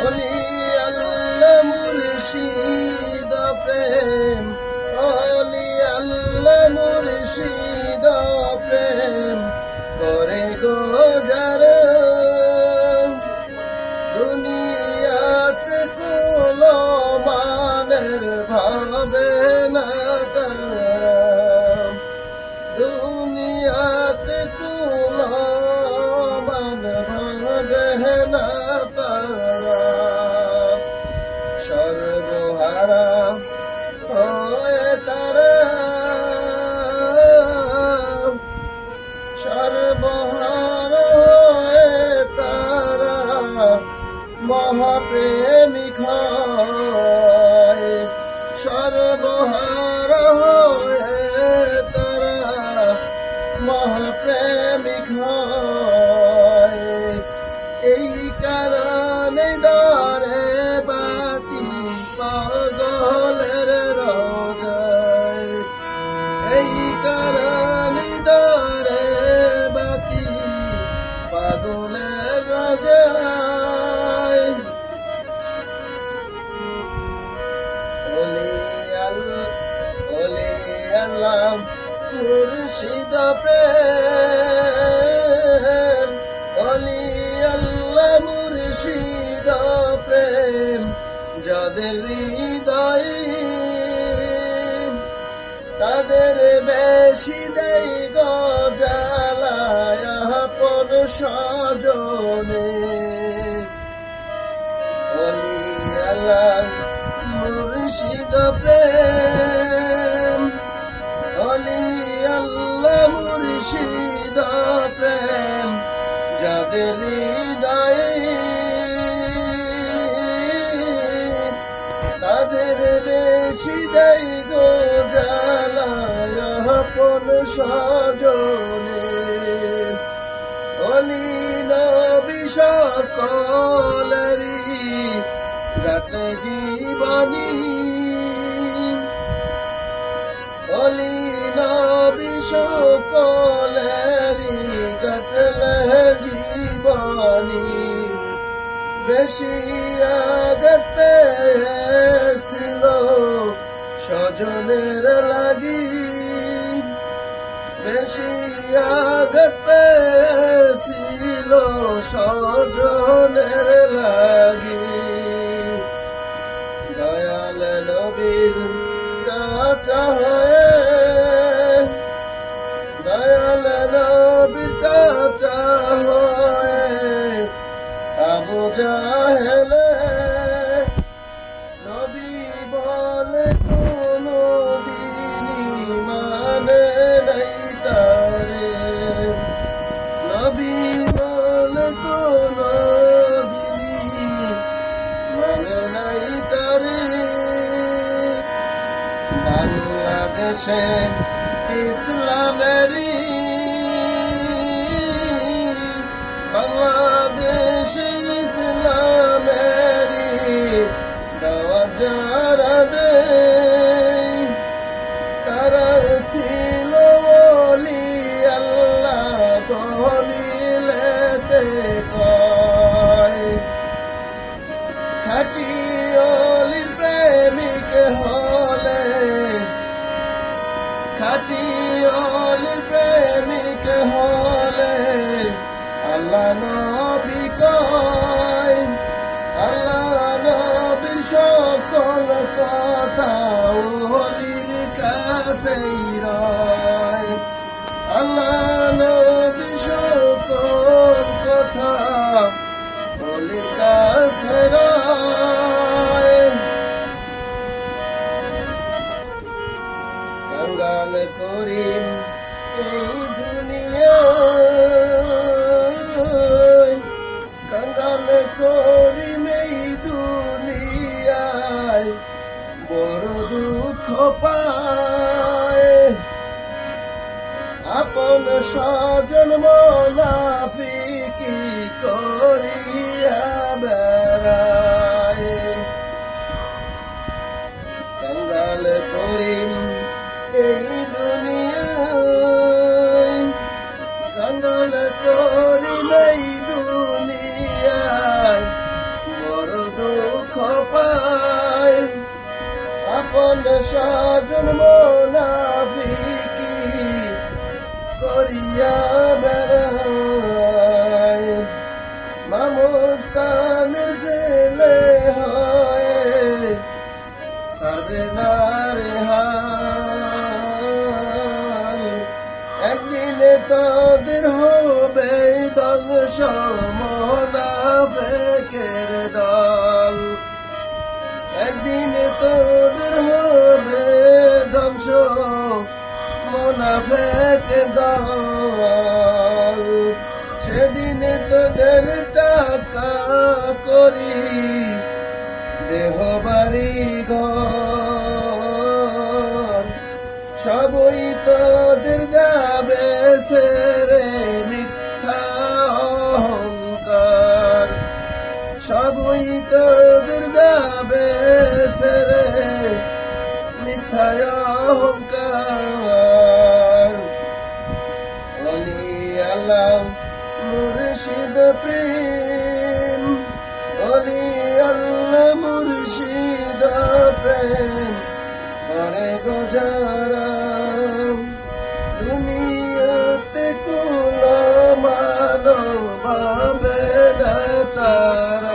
ওলি আল্লাহ মুর্শিদ প্রেম, ওলি আল্লাহ মুর্শিদ প্রেম করে গো যারা দুনিয়াতে কোনো মানের ভাবে না তারা, দুনিয়াতে কোনো মান ভাবে না তারা, সর্বহারা হয়ে তারা, সর্বহারা হয়ে তারা মহাপ্রেমিক হয়, সর্বহারা হয়ে তারা মহাপ্রেমিক হয়। এই কারণে দরে বাতি পাগলের রোজায়, এই কারণে দরে বাতি পাগলের রোজায়। ওলি আল্লাহ মুর্শিদ প্রেম, ওলি আল্লাহ মুর্শিদ প্রেম যাদের হৃদয়ে তাদের বেশি দেই গো জ্বালায় আপন স্বজনে। ওলি আল্লাহ মুর্শিদ প্রেম, ওলি আল্লাহ মুর্শিদ প্রেম যাদের হৃদয়ে তাদের বেশি দেই গো জ্বালায় আপন স্বজনে। ওলি নবী সকলেরই গাটে জীবনী, ওলি নবী সকলেরই গাটলে জীবনী। বেশি আগতে ছিল স্বজনের লাগি, বেশি আগতে ছিল স্বজনের লাগি। দয়াল নবীর চাচা হয়ে, দয়াল নবীর চাচা হয়ে আবু জাহেলে নবী বলে কোনো দিনই মানে নাই তারে, নবী বলে কোনো দিনই মানে নাই তারে। বাংলাদেশে ইসলামেরই, বাংলাদেশে ইসলামেরই দাওয়াত যারা দেয় তারা ছিল ওলি আল্লাহ দলিলেতে কয়। খাঁটি ওলির প্রেমিক হলে, খাঁটি ওলির প্রেমিক হলে আল্লাহ নবী কয়, আল্লাহ নবীর সকল কথা ওলির কাছেই রয়, আল্লাহ নবীর সকল কথা ওলির কাছে রয়। কাঙ্গাল করিম এই দুনিয়ায়, কাঙ্গাল করিম এই দুনিয়ায় বড় দুঃখ পায়। আপন স্বজন মুনাফিকি করিয়া বেড়ায়। কাঙ্গাল করিম এই দুনিয়ায়, কাঙ্গাল করিম এই দুনিয়ায় বড় স্বজন মুনাফিকি করিয়া বেড়ায়, মামুস্তানের ছেলে হয়ে সারবে না রে হাল। একদিনে তোদের হবে ধ্বংস মুনাফিকের দল, একদিনে তোদের হবে ধ্বংস মুনাফিকের দল। সেদিনে তোদের টাকা করি দেহ বাড়ি ঘর সবই তোদের যাবে সেরে মিথ্যা অহংকার, সবই তোদের যাবে সেরে মিথ্যা অহংকার। ওলি আল্লাহ মুর্শিদ প্রেম, ওলি আল্লাহ মুর্শিদ প্রেম করে গোজারা। দুনিয়াতে কুল মানব পাবে না তারা।